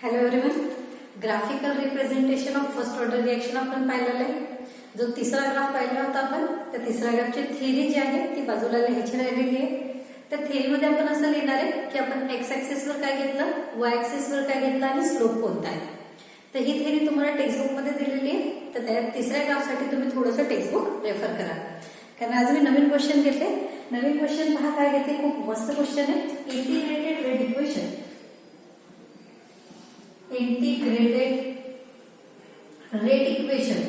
Hello everyone, graphical representation of first order reaction आपण पाहिलेलं आहे. जो तिसरा ग्राफ पाहिला होता आपण, त्या तिसऱ्या ग्राफची थिअरी जी आहे ती बाजूला लिहायची राहिलेली आहे. त्या थिअरीमध्ये आपण असं लिहिणार आहे की आपण एक्स ऍक्सिसवर काय घेतलं, वाय ऍक्सिसवर काय घेतलं आणि स्लोप कोणता आहे. तर ही थिअरी तुम्हाला टेक्स्टबुकमध्ये दिलेली आहे. तर त्या तिसऱ्या ग्राफसाठी तुम्ही थोडंसं टेक्स्टबुक रेफर करा, कारण आज मी नवीन क्वेश्चन घेते. नवीन क्वेश्चन पहा काय घेते, खूप मस्त क्वेश्चन आहे. Integrated rate equation, integrated rate equation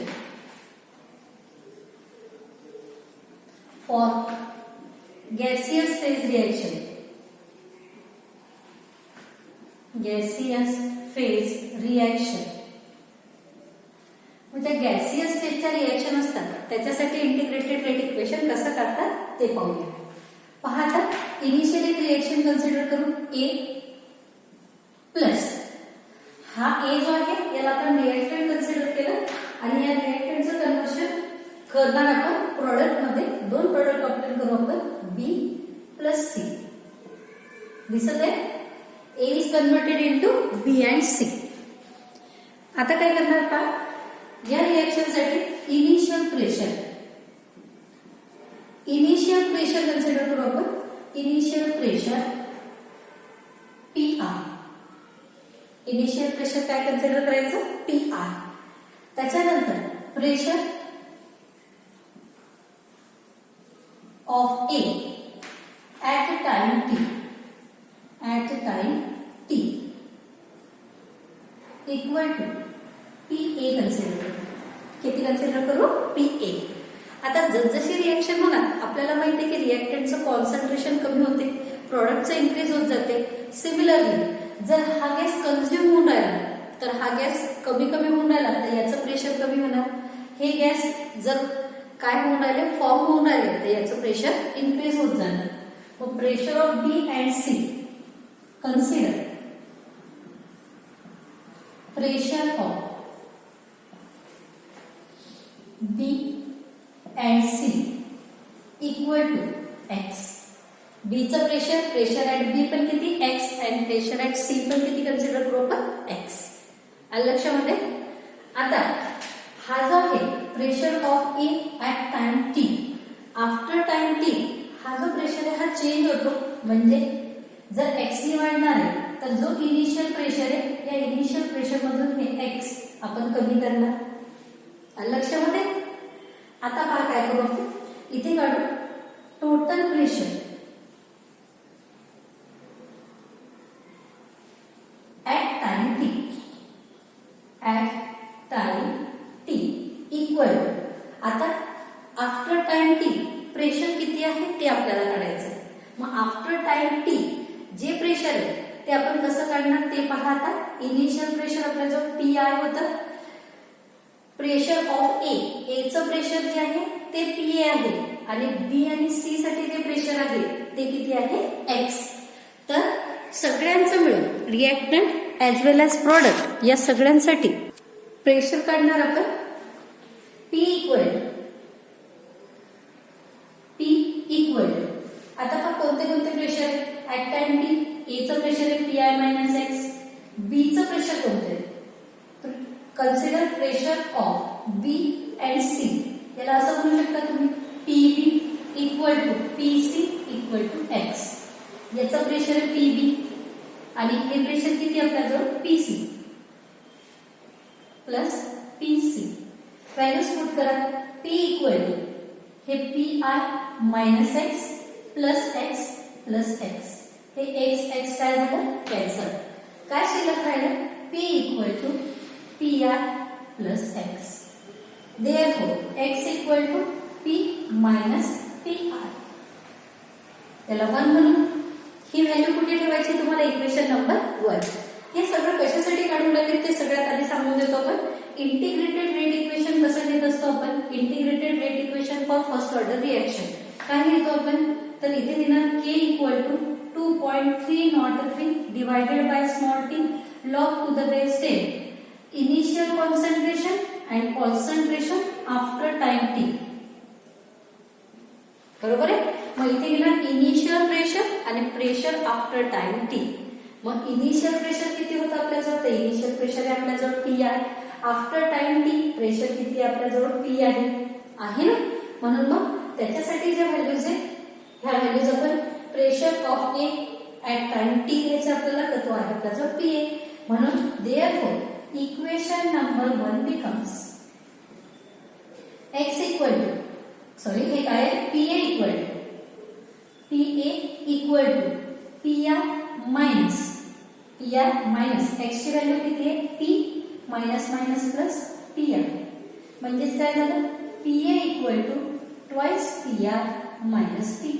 for gaseous phase reaction. Gaseous phase reaction म्हणजे गॅसियस फेजच्या रिएक्शन असतात, त्याच्यासाठी इंटिग्रेटेड रेट इक्वेशन कसं काढतात ते पाहूया. पहा, आता इनिशियली रिएक्शन कन्सिडर करू. ए प्लस हा ए जो आहे याला आपण रिएक्टंट कन्सिडर केलं आणि या रिएक्टंटचं कन्व्हर्शन करणार आपण प्रोडक्ट मध्ये. दोन प्रोडक्ट ऑब्टेन करू आपण, बी प्लस सी. दिसत आहे, A is converted into B and C. आता काय करणार पहा, या रिएक्शन साठी इनिशियल प्रेशर कन्सिडर करू आपण. Initial pressure P R. Initial pressure काय कन्सिडर करायचं, पी आर. त्याच्यानंतर pressure of A at time T equal to P A consider करू. किती कन्सिडर करू, पी ए. आता जसजशी रिएक्शन होणार आपल्याला माहिती आहे की रिएक्टंटचं कॉन्सन्ट्रेशन कमी होते, प्रोडक्टचं इन्क्रीज होत जाते. सिमिलरली जर हा गॅस कन्झ्युम होऊन राहिला तर हा गॅस कमी होऊन राहिला तर याचं प्रेशर कमी होणार. हे गॅस जर काय होऊन राहिले, फॉर्म होऊन राहिले, तर याचं प्रेशर इन्क्रीज होत जाणार. मग pressure of B and C consider. Pressure of B and C equal to X. B चं प्रेशर ऍट बी पण किती, X, and pressure at C पण किती कन्सिडर करू आपण, एक्स. आलं लक्षामध्ये. आता हा जो आहे pressure of A at time T, after time T हा जो प्रेशर आहे हा चेंज होतो. म्हणजे जर एक्स वाढणार आहे तर जो इनिशियल प्रेशर आहे या इनिशियल प्रेशर मधून हे एक्स आपण कमी करणार. आलं लक्षामध्ये. आता पहा काय करू आपण, इथे काढू टोटल प्रेशर इक्वल. आता आफ्टर टाइम टी प्रेशर किती आहे ते आपल्याला काढायचं. मग आफ्टर टाइम टी जे प्रेशर आहे ते आपण कसं काढणार ते पहा. आता इनिशियल प्रेशर आपल्या जो पी आय होतं, प्रेशर ऑफ ए चं प्रेशर जे आहे ते पी ए आहे आणि बी आणि सी साठी जे प्रेशर आहे ते किती आहे, एक्स. तर सगळ्यांचं मिळून reactant as well as product या सगळ्यांसाठी प्रेशर काढणार आपण. P equal. आता पहा कोणते pressure at time T. A चं प्रेशर आहे P I minus x. B चं प्रेशर कोणतं आहे, consider pressure of B and C. याला असं म्हणू शकता तुम्ही, P B equal to P C equal to x. याचं प्रेशर आहे पी बी आणि हे प्रेशर किती आपल्याजवळ, P C plus P C. Values put करा. पी इक्वल टू हे P I minus x plus x. हे एक्स काय झालं, कॅन्सल. काय शिल्लक राहिलं, P equal to P I plus x. Therefore x equal to P minus P I. त्याला 1 म्हणून. ही व्हॅल्यू कुठे ठेवायची तुम्हाला, इक्वेशन नंबर 1. हे सगळं कशासाठी काढून टाकले ते सगळ्यात आधी सांगून देतो आपण. इंटिग्रेटेड रेट इक्वेशन कसं घेत असतो आपण, integrated rate equation for first order reaction काय घेतो आपण, तर इथे लिहिणार K equal to 2.303 divided by small T log to the base 10 initial concentration and concentration after time T. बरोबर आहे. मग इथे घेणार इनिशियल प्रेशर आणि प्रेशर आफ्टर टाइम टी. मग इनिशियल प्रेशर किती होतं आपल्याजवळ? तर इनिशियल प्रेशर आहे आपल्याजवळ पी आहे. आफ्टर टाइम टी प्रेशर किती आहे आपल्याजवळ? पी आहे ना. म्हणून मग त्याच्यासाठी ज्या व्हॅल्यूज आहे ह्या व्हॅल्यूज आपण pressure of A at time T घ्यायचे आपल्याला, तर तो आहे आपल्याजवळ पी ए. म्हणून therefore equation number 1 becomes x equal to, sorry हे काय आहे? P A equal to P R minus x ची व्हॅल्यू किती आहे? P minus minus plus P R. म्हणजेच काय झालं? P A equal to twice P R minus P.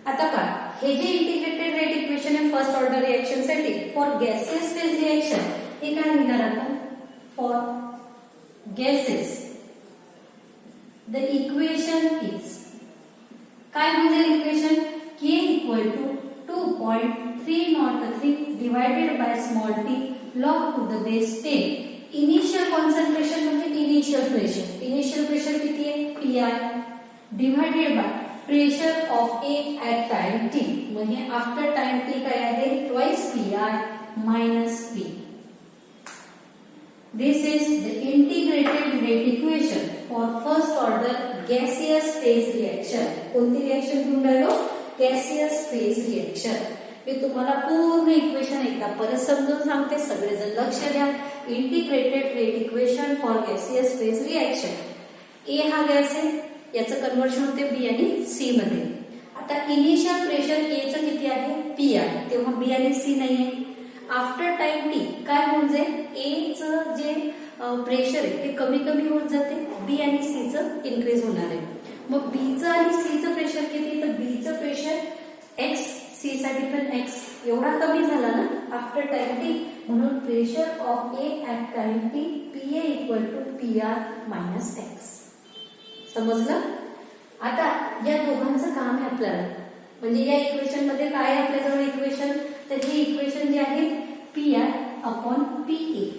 आता पहा, हे जे इंटिग्रेटेड रेट इक्वेशन आहे फर्स्ट ऑर्डर रिएक्शन साठी फॉर गॅसेस फेज रिएक्शन, हे काय लिहिणार आपण? For gases the equation is, काय म्हणजे equation? K equal to 2.303 divided by small T log to the base 10. Initial concentration म्हणजे इनिशियल प्रेशर. इनिशियल प्रेशर किती आहे? P I divided by pressure of A at time T. म्हणजे after time T काय आहे? Twice P I minus P. This is the integrated rate equation for first order gaseous phase reaction. कोणती reaction घेऊन राहिलो? Gaseous phase reaction. मी तुम्हाला पूर्ण equation एकदा परत समजून सांगते, सगळेजण लक्ष द्या. Integrated rate equation for gaseous phase reaction. A हा गॅस आहे, याचं कन्वर्शन होते बी आणि सी मध्ये. आता इनिशियल प्रेशर ए चं किती आहे? पी आहे, तेव्हा बी आणि सी नाहीये. आफ्टर टाइम टी काय म्हणजे ए चं जे प्रेशर आहे ते कमी कमी होत जाते, बी आणि सी चं इन्क्रीज होणार आहे. मग बी चं आणि सी चं प्रेशर किती? तर बी चं प्रेशर एक्स, सी साठी पण एक्स एवढा कमी झाला ना आफ्टर टाइम टी. म्हणून pressure of A at time T P A equal to P R minus x. समजलं? आता या दोघांचं काम आहे आपल्याला, म्हणजे या इक्वेशन मध्ये काय आहे आपल्याजवळ इक्वेशन? तर ही इक्वेशन जी आहे P I upon P A.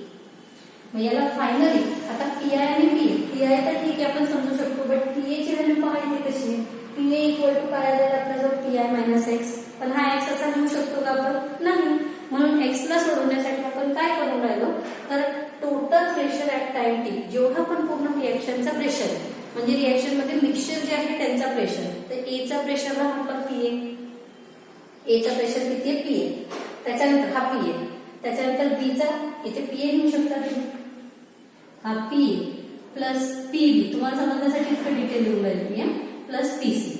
मग याला फायनली आता पी आय आणि पी आय तर ठीक आहे आपण समजू शकतो, बट पी ए ची व्हॅल्यू पाहायची कशी? पी ए इक्वल टू काय आलेलं आपल्याजवळ? P I minus x. पण हा एक्स असा लिहू शकतो का आपण? नाही. म्हणून एक्स ला सोडवण्यासाठी आपण काय करून राहिलो? तर total pressure at time T, जेवढा पण पूर्ण रिएक्शनचा प्रेशर म्हणजे रिएक्शन मध्ये मिक्सचर जे आहे त्यांचा प्रेशर, तर ए चा प्रेशरला म्हटलं पी ए चा प्रेशर किती आहे? पी ए. त्याच्यानंतर हा पी ए, त्याच्यानंतर बी चा, इथे पी ए लिहू शकता तुम्ही, हा P A plus P B. तुम्हाला समजण्यासाठी इतकं डिटेल लिहून राहिली मी, प्लस पी सी.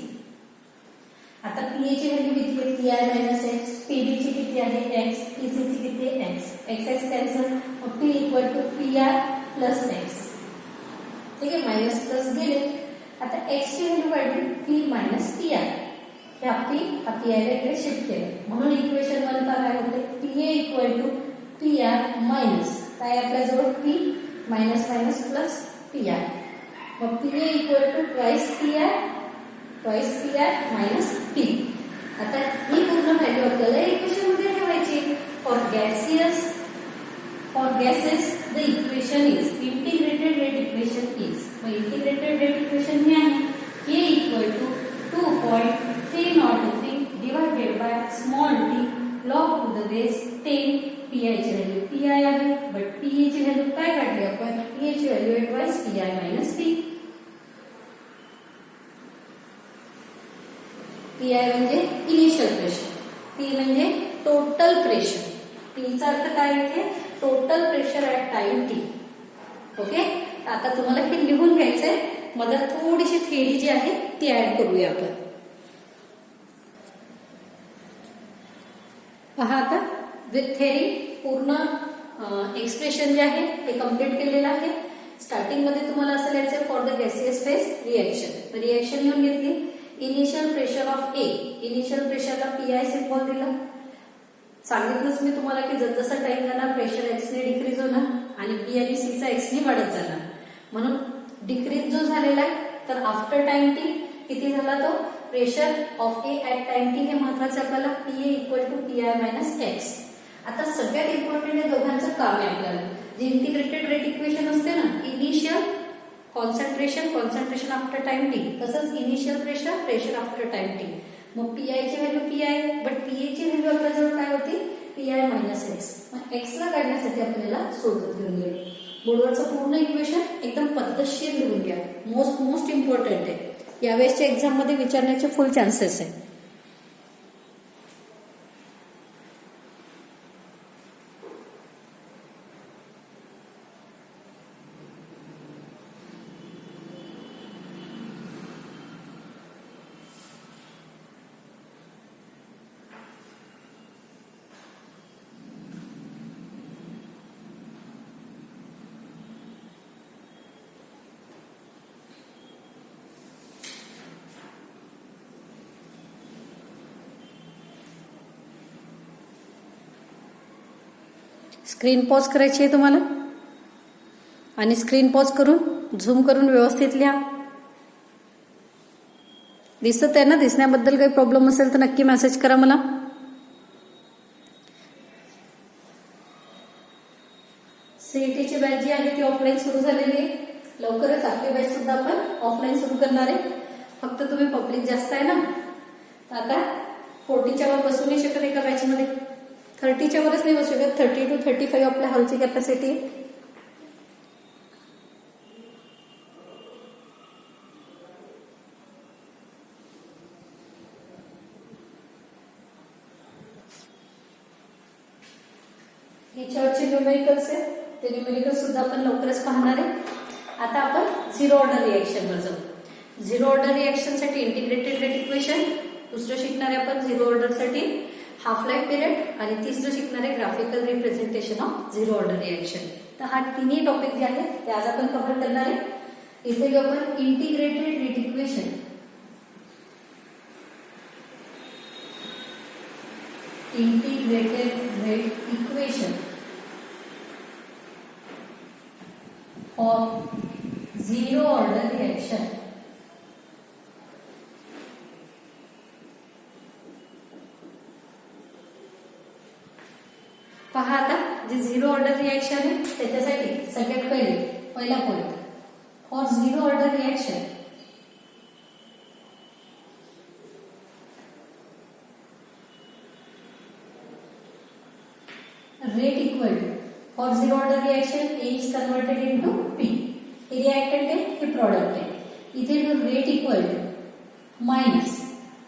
आता पी ए ची व्हॅल्यू किती आहे? P I minus X. P B ची किती आहे? एक्स. पी सी ची किती आहे? एक्स. एक्स एक्स कॅन्सल, मग P equal to P I plus X. ठीक आहे, मायनस प्लस गेले. आता एक्स ची व्हॅल्यू काढली पी मायनस पी आय. हा पी आय ला इकडे शिफ्ट केलं. म्हणून इक्वेशन 1 ला काय होते? P A equal to P I minus काय आपल्याजवळ? P minus minus plus P I. मग P A equal to twice P I minus P. आता ही पूर्ण व्हॅल्यू आपल्याला इक्वेशन मध्ये ठेवायची. For gases the equation is, integrated rate equation is, मग इंटिग्रेटेड रेट इक्वेशन हे आहे K equal to 2.303 divided by small T log to the base 10. P I ची व्हॅल्यू पी आय आहे, बट पी ए ची value काय काढली आपण? P A ची व्हॅल्यू आहे twice P I minus P. P I म्हणजे इनिशियल प्रेशर, पी म्हणजे टोटल प्रेशर. पी चा अर्थ काय येते? Total pressure at time T. Okay, आता तुम्हाला हे लिहून घ्यायचंय. मला थोडीशी थेअरी जी आहे ती ऍड करूया आपण. पहा आता विथ थेअरी पूर्ण एक्सप्रेशन जे आहे ते कम्प्लीट केलेलं आहे. स्टार्टिंग मध्ये तुम्हाला असं लिहायचंय for the gaseous phase reaction. Reaction लिहून घेतली. Initial pressure of A, initial प्रेशरला पी आय सिम्बॉल दिला. सांगितलंच मी तुम्हाला की जसं टाइम जाणार प्रेशर एक्स ने डिक्रीज होणार आणि बी आणि सी चा एक्स ने वाढत जाणार. म्हणून डिक्रीज जो झालेला आहे तर आफ्टर टाइम टी किती झाला तो? Pressure of A at time T हे महत्वाचं आपल्याला. P A equal to P I minus x. आता सगळ्यात इम्पॉर्टंट आहे दोघांचं काम आहे आपल्याला. जे इंटिग्रेटेड रेट इक्वेशन असते ना, initial concentration after time T, तसंच initial pressure after time T. मग पीआय ची व्हॅल्यू पीआय, बट पीए ची व्हॅल्यू आपल्याजवळ काय होती, पीआय मायनस एक्स. मग एक्स ला काढण्यासाठी आपल्याला सोबत घेऊन गेलो. बोर्डवरचं पूर्ण इक्वेशन एकदम पद्धतशीर लिहून घ्या. मोस्ट इम्पॉर्टंट आहे. यावेळेसच्या एक्झाम मध्ये विचारण्याचे फुल चान्सेस आहे. स्क्रीन पॉज करायची आहे तुम्हाला आणि स्क्रीन पॉज करून झूम करून व्यवस्थित लिहा. दिसत आहे ना? दिसण्याबद्दल काही प्रॉब्लेम असेल तर नक्की मेसेज करा मला. सीईटीची बॅच जी आहे ती ऑफलाईन सुरू झालेली आहे. लवकरच आपली बॅच सुद्धा आपण ऑफलाईन सुरू करणार आहे. फक्त तुम्ही पब्लिक जास्त आहे ना, आता 40च्या वर बसू नाही शकत एका बॅचमध्ये. 30च्या वरच नाही बसू शकत. 30 to 35 आपल्या हॉलची कॅपॅसिटी. याच्यावरचे न्यूमेरिकल्स आहे, ते न्यूमेरिकल सुद्धा आपण लवकरच पाहणार आहे. आता आपण झिरो ऑर्डर रिएक्शनवर जाऊ. झिरो ऑर्डर रिएक्शन साठी इंटिग्रेटेड रेट इक्वेशन, दुसरं शिकणार आहे आपण झिरो ऑर्डर साठी हाफ लाईफ पिरियड, आणि तिसरं शिकणार आहे graphical representation of zero order reaction. तर हा तिन्ही टॉपिक जे आहेत ते आज आपण कव्हर करणार आहे. इथे जो आपण integrated rate equation, integrated rate equation for zero order reaction. पहा आता जे झिरो ऑर्डर रिएक्शन आहे त्याच्यासाठी सगळ्यात पहिला point, for zero order reaction rate equal to, for zero order reaction A is converted into P. हे रिएक्टंट आहे, हे प्रॉडक्ट आहे. इथे जो rate equal to minus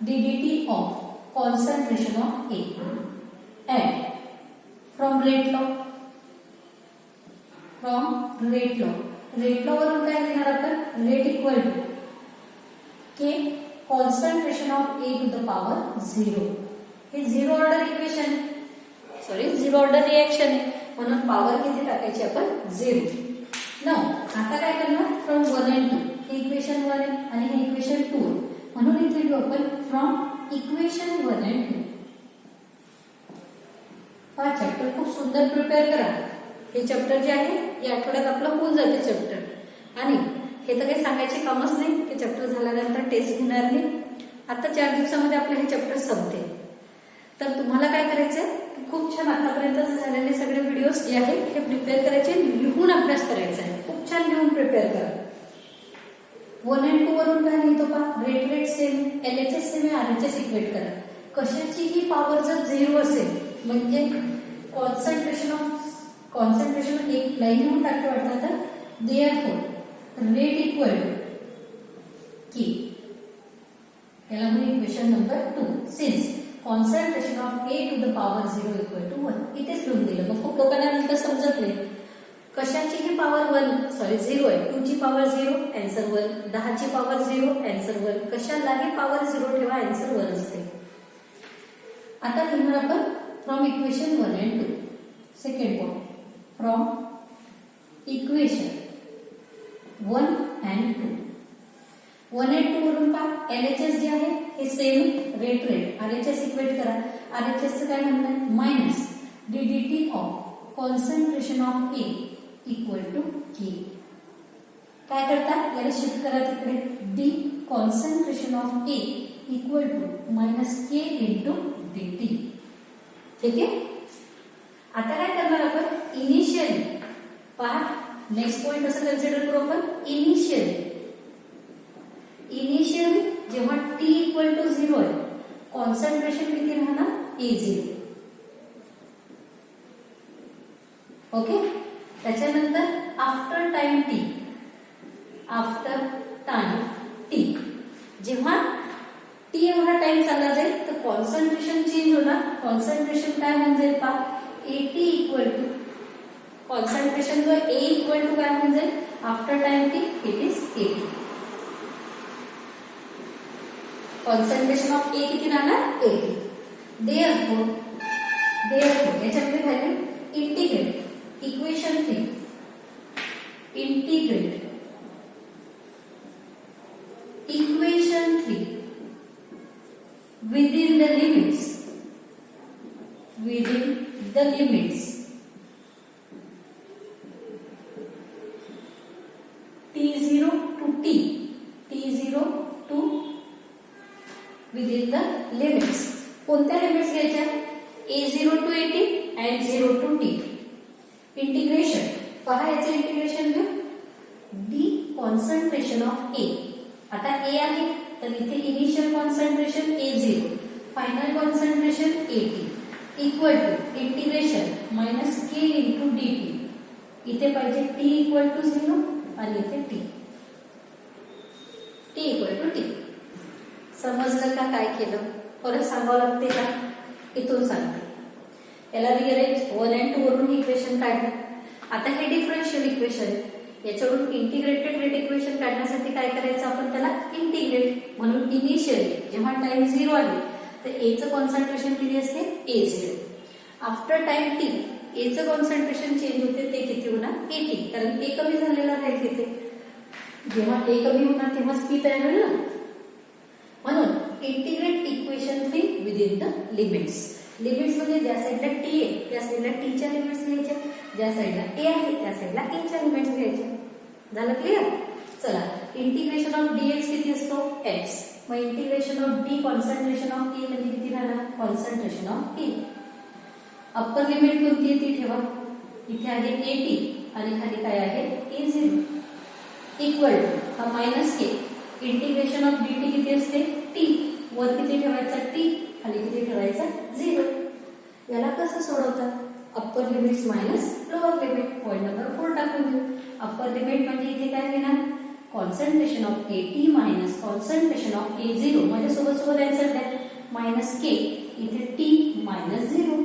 DDT of concentration of A and from rate law. Rate law वरून काय लिहिणार आपण, rate equal to K concentration of A to the power 0. हे zero order equation, zero order reaction आहे, म्हणून power किती टाकायची आपण, 0. न आता काय करणार, फ्रॉम 1 and 2. हे इक्वेशन 1 आहे आणि हे इक्वेशन 2 आहे, म्हणून इथे लिहू आपण फ्रॉम इक्वेशन 1 and 2. हा चॅप्टर खूप सुंदर प्रिपेअर करा. हे चॅप्टर जे आहे या आठवड्यात आपलं होऊन जाते चॅप्टर, आणि हे तर काही सांगायचे कामच नाही की चॅप्टर झाल्यानंतर टेस्ट घेणार नाही. आता 4 दिवसामध्ये आपलं हे चॅप्टर संपते. तर तुम्हाला काय करायचंय, खूप छान आतापर्यंत झालेले सगळे व्हिडिओज जे आहेत हे प्रिपेअर करायचे, लिहून अभ्यास करायचा आहे. खूप छान लिहून प्रिपेअर करा. 1 and 2 वरून काय लिहितो पहा, रेट सेम, LHS सेम आहे, RHS इक्वेट करा. कशाचीही पॉवर जर 0 असेल म्हणजे कॉन्सन्ट्रेशन एक लाईन लिहून टाकतो वाटतं. तर देअरफॉर रेट इक्वल टू की, याला म्हणजे equation number 2, since concentration of A to the power 0 equal to 1. इथेच लिहून दिलं. मग खूप लोकांना नंतर समजत नाही. कशाचीही पॉवर 0 आहे, 2 ची पॉवर 0 आन्सर 1, 10 ची पॉवर 0 आन्सर 1. कशालाही पॉवर 0 ठेवा, आन्सर 1 असते. आता लिहिणार आपण from equation 1 and 2. Second point, from equation 1 and 2. 1 and 2 वरून पहा, LHS जे आहे हे सेम रेट, RHS इक्वेट करा. RHS चं काय म्हणणं आहे, minus DDT of concentration of A equal to K. काय करता, याला शिफ्ट करा तिकडे. D concentration of A equal to minus K into dt. ठीक आहे. आता काय करणार आपण, इनिशियली पहा, नेक्स्ट पॉइंट असं कन्सिडर करू आपण. इनिशियली जेव्हा t इक्वल टू 0 आहे कॉन्सन्ट्रेशन किती राहणार A0. ओके. त्याच्यानंतर आफ्टर टाइम टी जेव्हा टी एवढा टाइम चालला जाईल तर कॉन्सन्ट्रेशन चेंज होणार. कॉन्सन्ट्रेशन काय होऊन जाईल पहा, AT इक्वल टू कॉन्सन्ट्रेशन जो A इक्वल टू काय होऊन जाईल after time T, it is AT. Concentration of A किती राहणार AT. देअरफॉर याच्यामध्ये value integrate equation 3 integrate equation 3 within the limits T0 to T within the limits. कोणत्या limits घ्यायच्या A0 to AT and 0 to T. Integration पहा, याचे integration घेऊ. D concentration of A. आता A आहे तर इथे initial concentration A0, final concentration AT equal to integration minus K into DT. इथे पाहिजे T इक्वल टू 0 आणि इथे T इक्वल टू T. समजलं का काय केलं? परत सांगावं लागते का? इथून सांगते. याला रिअरेंज 1 and 2 वरून इक्वेशन काढलं. आता हे डिफरन्शियल इक्वेशन, याच्यावरून इंटिग्रेटेड रेट इक्वेशन काढण्यासाठी काय करायचं आपण, त्याला इंटिग्रेट. म्हणून इनिशियली जेव्हा टाइम 0 आहे तर A चं कॉन्सन्ट्रेशन किती असते A0. After time T A चं कॉन्सन्ट्रेशन चेंज होते, ते किती होणार AT, कारण A कमी झालेला राहील तिथे. जेव्हा A कमी होणार तेव्हा स्पीड तयार होईल ना. म्हणून integrate equation 3 within the limits. Limits म्हणजे ज्या साईडला T आहे त्या साईडला T च्या लिमिट्स घ्यायच्या, ज्या साईडला A आहे त्या साईडला A च्या लिमिट्स घ्यायच्या. झालं क्लिअर? चला, इंटिग्रेशन ऑफ dx किती असतो x. मग integration of d concentration of T म्हणजे किती राहणार concentration of T. Upper limit कोणती आहे ती ठेवा. इथे आहे AT आणि खाली काय आहे A0 इक्वल टू हा minus K. Integration of dt किती असते T. वर किती ठेवायचा T, खाली किती ठेवायचा 0. याला कसं सोडवतात, upper limits minus lower limit. Point number 4 टाकून देऊ. अप्पर लिमिट म्हणजे इथे काय घेणार concentration of AT minus concentration of A0. म्हणजे सोबत आन्सर द्या. मायनस K इथे T मायनस 0.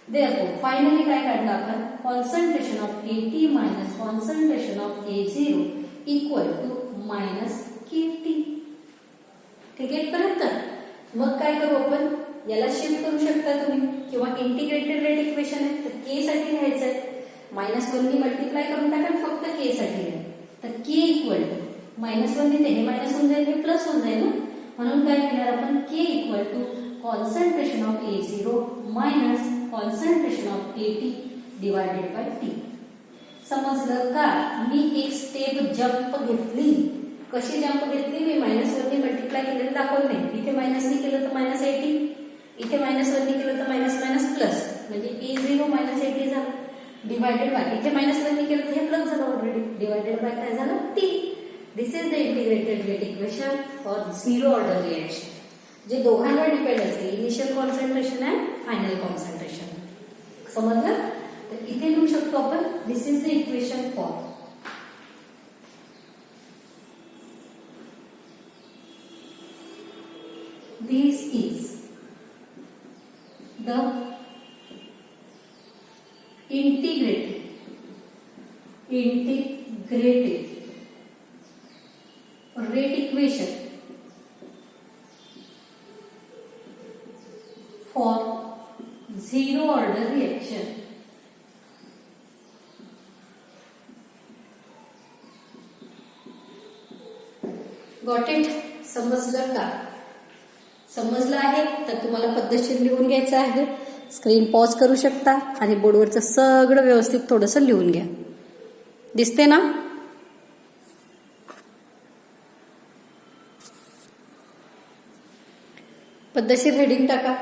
देअरफॉर फायनली काय काढलं आपण, concentration of AT minus concentration of A0 equal to minus KT. ठीक आहे पर्यंत. मग काय करू आपण, याला शिफ्ट करू शकता तुम्ही, किंवा इंटिग्रेटेड रेट इक्वेशन आहे तर K साठी घ्यायचं आहे. -1 ने मल्टिप्लाय करून टाका, फक्त K साठी घ्या. तर K इक्वल टू -1 ने हे मायनस होऊन जाईल, हे प्लस होऊन जाईल ना. म्हणून काय घेणार आपण K equal to concentration of A0 minus concentration of AT divided by T. समजलं का? मी एक स्टेप जंप घेतली. कशी जंप घेतली, मी -1 ने मल्टिप्लाय केलेलं दाखवलं नाही. इथे मायनस ने केलं तर मायनस AT, इथे -1 ने केलं तर मायनस मायनस प्लस, म्हणजे A0 मायनस AT झालं डिवायडेड बाय. इथे -1 ने केलं तर हे प्लस झालं ऑलरेडी, डिवायडेड बाय काय झालं T. This is the integrated rate equation for 0 order reaction, जे दोघांवर डिपेंड असते, initial concentration and final concentration. समजलं? तर इथे लिहू शकतो आपण, this is the equation for this is the integrated rate equation for 0 order reaction. Got it? समजलं का? समजलं आहे तर तुम्हाला पद्धतशीर लिहून घ्यायचं आहे. स्क्रीन पॉज करू शकता आणि बोर्डवरचं सगळं व्यवस्थित थोडंसं लिहून घ्या. दिसते ना? पद्धतशीर हेडिंग टाका.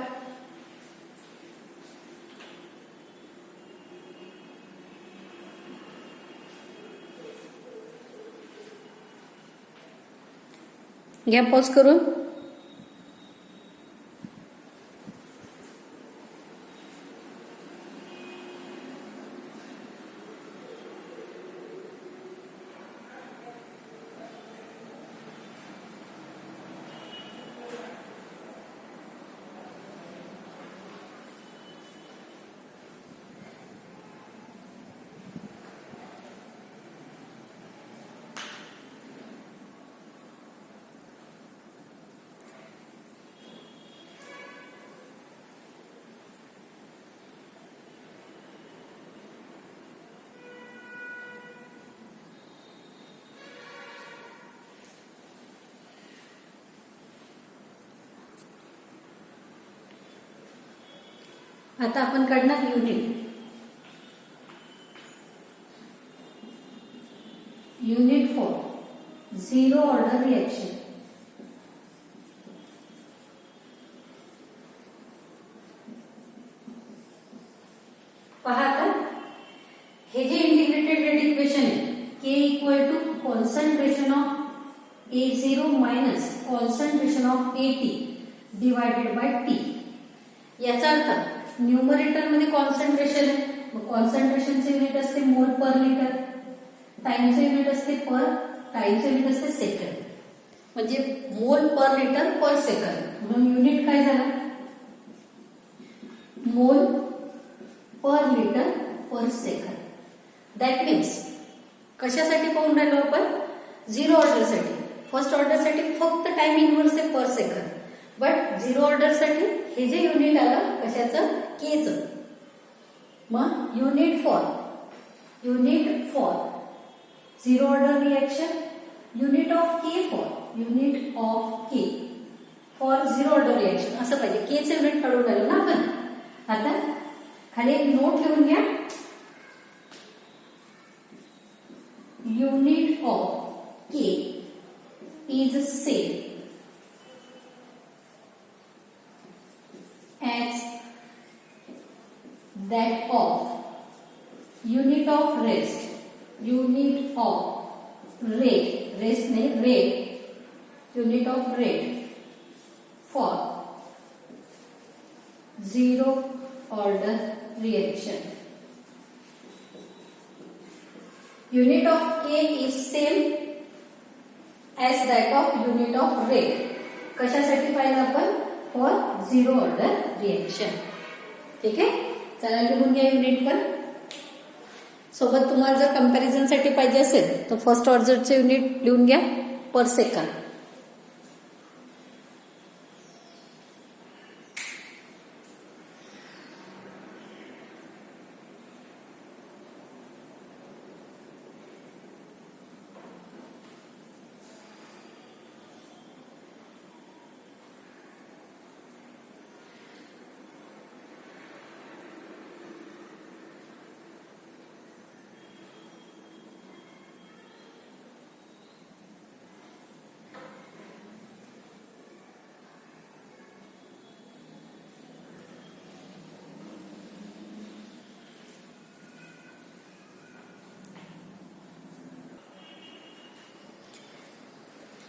घ्या पॉज करून. आता आपण काढणार unit. Unit for zero order reaction. पहा आता हे जे इंटिग्रेटेड रेट इक्वेशन आहे K equal to concentration of A0 minus concentration of AT divided by T. याचा अर्थ न्यूमरेटर मध्ये कॉन्सन्ट्रेशन आहे, मग कॉन्सन्ट्रेशनचे युनिट असते मोल पर लिटर, टाइमचे युनिट असते टाइमचे युनिट असते सेकंड, म्हणजे मोल पर लिटर पर सेकंड. म्हणून युनिट काय झालं, मोल per litre per second. That means कशासाठी पाहून राहिलो आपण, झिरो ऑर्डर साठी. फर्स्ट ऑर्डर साठी फक्त टाइम इनव्हर्स आहे पर सेकंड, बट झिरो ऑर्डर साठी हे जे युनिट आलं कशाचं, केचं. मग unit for zero order reaction, unit of K for zero order reaction असं पाहिजे. केचं युनिट काढून राहिलो ना आपण. आता खाली एक नोट लिहून घ्या, unit of K is same as that of unit of rest नहीं rate, unit of rate for zero order reaction. Unit of K is same as that of unit of rate. कशासाठी पाहिलं आपण, for zero order reaction. ठीक आहे, चला लिहून घ्या unit पर. सोबत तुम्हाला जर कंपॅरिझन साठी पाहिजे असेल तर फर्स्ट ऑर्डरचे युनिट लिहून घ्या पर सेकंड.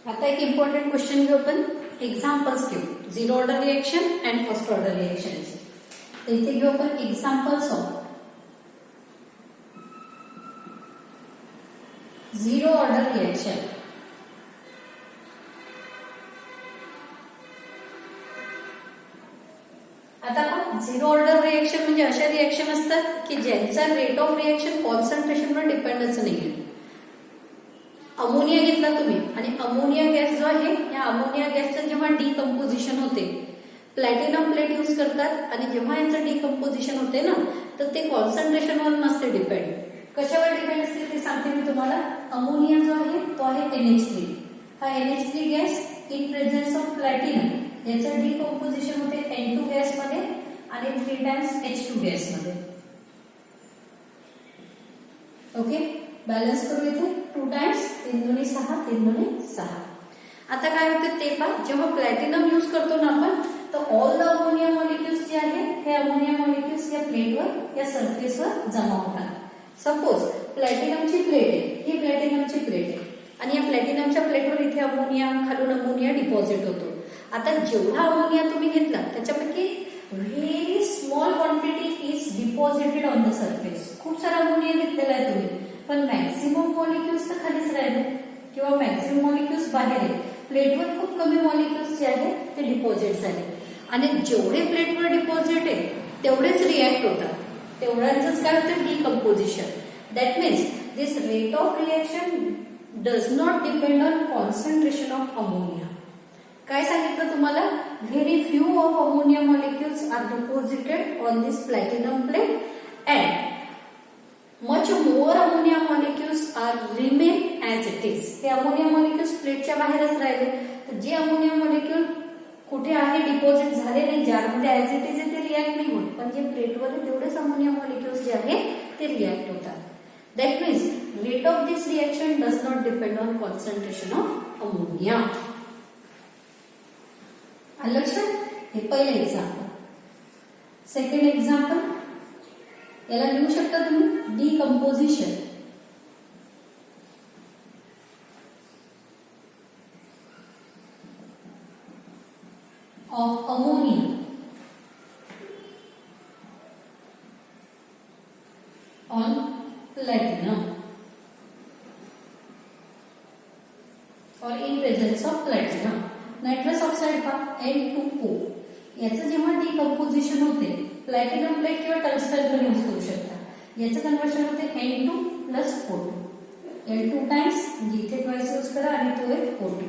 आता एक इम्पॉर्टंट क्वेश्चन घेऊ आपण, एक्झाम्पल्स घेऊ zero order reaction and first order रिएक्शनचे. तर इथे घेऊ आपण examples of zero order reaction. आता आपण झिरो ऑर्डर रिएक्शन म्हणजे अशा रिएक्शन असतात की ज्यांचा रेट ऑफ रिएक्शन कॉन्सन्ट्रेशनवर डिपेंडन्स नाही. अमोनिया घेतला तुम्ही आणि अमोनिया गॅस जो आहे, या अमोनिया गॅसचं जेव्हा डिकम्पोजिशन होते, प्लॅटिनम प्लेट यूज करतात आणि जेव्हा यांचं डिकम्पोजिशन होते ना, तर ते कॉन्सन्ट्रेशनवर नसते डिपेंड. कशावर डिपेंड असते ते सांगते मी तुम्हाला. अमोनिया जो आहे तो आहे NH3. हा NH3 gas in presence of platinum, याचं डिकम्पोजिशन होते N2 गॅस मध्ये आणि 3 टाइम्स H2 गॅस मध्ये. ओके, बॅलन्स करू इथे 2 टाइम्स 3 दुनी 6 3 दुनी 6. आता काय होतं ते पहा, जेव्हा प्लॅटिनम यूज करतो ना आपण, तर ऑल द अमोनिया मॉलिक्युल्स जे आहेत हे अमोनिया मॉलिक्युल्स या प्लेटवर या सरफेसवर जमा होतात. सपोज प्लॅटिनमची प्लेट आहे, ही प्लॅटिनमची प्लेट आहे आणि या प्लॅटिनमच्या प्लेटवर इथे अमोनिया, खालून अमोनिया डिपॉझिट होतो. आता जेवढा अमोनिया तुम्ही घेतला त्याच्यापैकी very small quantity is deposited on the surface. खूप सारा अमोनिया घेतलेला आहे तुम्ही, पण मॅक्सिमम मॉलिक्युल्स तर खालीच राहिले किंवा मॅक्सिमम मॉलिक्युल्स बाहेर आहे. प्लेटवर खूप कमी मॉलिक्युल्स जे आहेत ते डिपॉझिट झाले आणि जेवढे प्लेटवर डिपॉझिट आहे तेवढेच रिॲक्ट होतात, तेवढ्यांचंच काय होतं, decomposition. That means this rate of reaction does not depend on concentration of ammonia. काय सांगितलं तुम्हाला, very few of ammonia molecules are deposited on this platinum plate and much more ammonia molecules are remain as it is. हे ammonia molecules प्लेटच्या बाहेरच राहिले, तर जे ammonia molecule कुठे आहे डिपॉझिट झाले नाही, जारमध्ये ऍज इट इज ते रिॲक्ट नाही होत, पण जे प्लेटवर तेवढेच अमोनिया मॉलिक्युल्स जे आहेत ते रिॲक्ट होतात. That means rate of this reaction does not depend on concentration of ammonia. आलं लक्षात? हे पहिलं एक्झाम्पल. सेकंड एक्झाम्पल याला लिहू शकता तुम्ही decomposition of ammonia on platinum or in presence of platinum. Nitrous oxide का N2O याचं जेव्हा डिकम्पोजिशन होते प्लॅटिनम प्लेट किंवा टंगस्टन पण यूज करू शकता. याचं कन्वर्शन होते N2 plus O2. L2 times म्हणजे इथे ट्वाइस यूज करा आणि तो एक O2.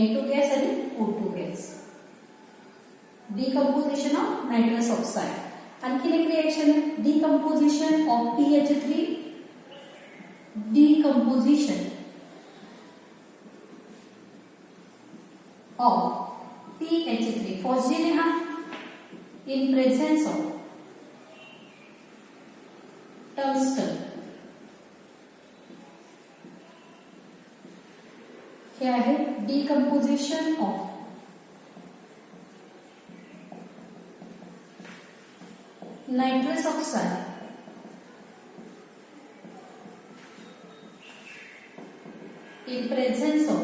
N2 गॅस आणि O2 gas. Decomposition of nitrous oxide. आणखीन एक रिएक्शन आहे decomposition of PH3. Decomposition of PH3 phosphate लिहा इन प्रेझेन्स ऑफ टंगस्टन. हे आहे decomposition of nitrous oxide in presence of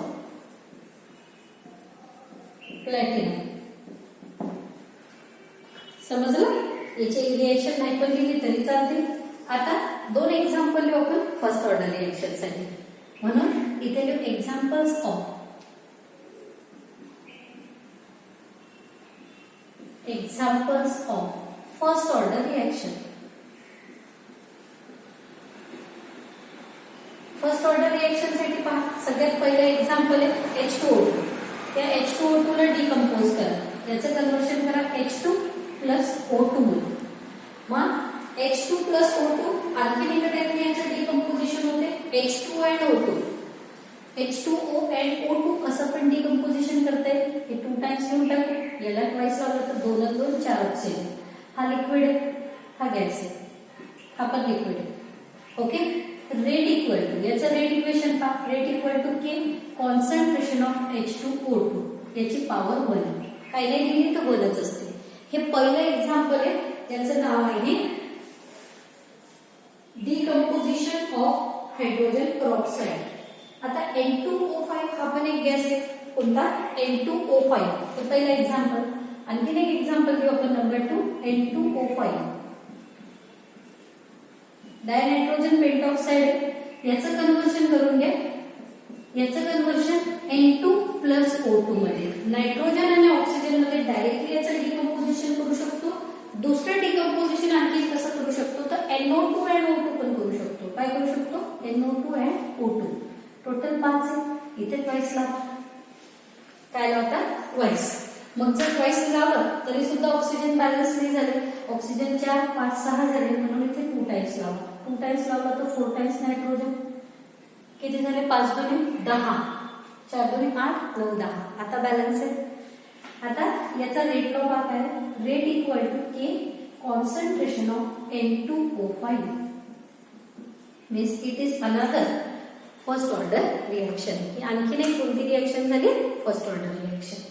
platinum. समजलं? याची रिएक्शन नाही पण लिहिली तरी चालते. आता दोन एक्झाम्पल लिहू आपण फर्स्ट ऑर्डर रिएक्शन साठी. म्हणून इथे लिहू examples of first order reaction. First order reaction साठी पहा सगळ्यात पहिलं एक्झाम्पल आहे H2O2. त्या H2O2 ला डिकम्पोज करा. याचं कन्वर्शन करा H2 प्लस O2 मध्ये. मग H2 प्लस O2 आणखी एका टाइपने याचं डिकम्पोजिशन होते H2 and O2. H2O and O2 असं पण डिकम्पोजिशन करता येईल. हे 2 टाइम्स लिहून टाकू. याला ट्वाइस लावलं तर 2 आणि 2 4 ऑक्सिजन. हा लिक्विड आहे, हा गॅस आहे, हा पण लिक्विड आहे. ओके. रेट इक्वल टू याचं रेट इक्वेशन पहा. Rate equal to K concentration of H2O2 याची पॉवर 1. काही नाही लिहिली तर 1च असते. हे पहिलं एक्झाम्पल आहे ज्याचं नाव आहे डिकम्पोजिशन ऑफ हायड्रोजन पेरॉक्साइड. आता N2O5 हा पण एक गॅस आहे. कोणता? N2O5. हे पहिलं एक्झाम्पल. आणखीन एक एक्झाम्पल घेऊ आपण नंबर 2 N2O5. डायनायट्रोजन पेंटॉक्साइड. याचं कन्वर्शन करून घ्या. याचं कन्वर्शन N2 प्लस O2 मध्ये. नायट्रोजन आणि ऑक्सिजन मध्ये डायरेक्टली याचं डिकम्पोजिशन करू शकतो. दुसरं डिकम्पोजिशन आणखी कसं करू शकतो तर NO2 अँड O2 पण करू शकतो. काय करू शकतो? NO2 and O2. टोटल 5 आहे. इथे ट्वाइस लावा. काय लावतात? ट्वाइस. मग जर ट्वाइस लावलं तरी सुद्धा ऑक्सिजन बॅलन्स नाही झाले. ऑक्सिजन 4 5 6 झाले म्हणून इथे 2 टाइम्स लावा. 2 टाइम्स लावला तर 4 टाइम्स नायट्रोजन. किती झाले? 5 दुनी 10, 4 दुनी 8, 9 10. आता बॅलन्स आहे. आता याचा रेट लॉ काय आहे? Rate equal to K concentration of N2O5 means it is another first order reaction. ही आणखीन एक कोणती रिएक्शन झाली? First order reaction.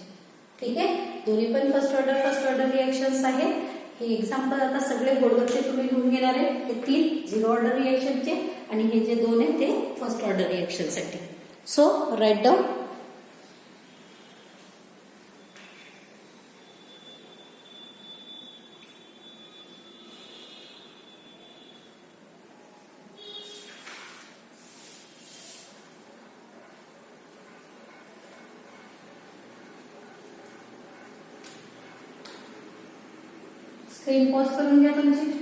ठीक आहे. दोन्ही पण फर्स्ट ऑर्डर रिएक्शन्स आहेत. हे एक्झाम्पल आता सगळे बोर्डवरचे तुम्ही लिहून घेणार आहे. हे 3 झिरो ऑर्डर रिएक्शनचे आणि हे जे 2 आहेत ते फर्स्ट ऑर्डर रिएक्शन साठी. So write down. Screen pause करून घ्या तुमची.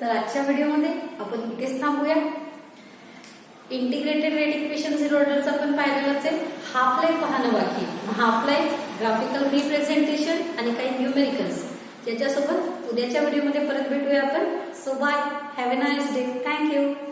तर आजच्या व्हिडिओमध्ये आपण इथेच थांबूया. इंटिग्रेटेड रेट इक्वेशन झिरो ऑर्डरचं आपण पाहिलेलंच आहे. हाफ लाईफ पाहणं बाकी. हाफ लाईफ, ग्राफिकल रिप्रेझेंटेशन आणि काही न्यूमेरिकल्स ज्याच्यासोबत उद्याच्या व्हिडिओमध्ये परत भेटूया आपण. So bye, have a nice day. Thank you.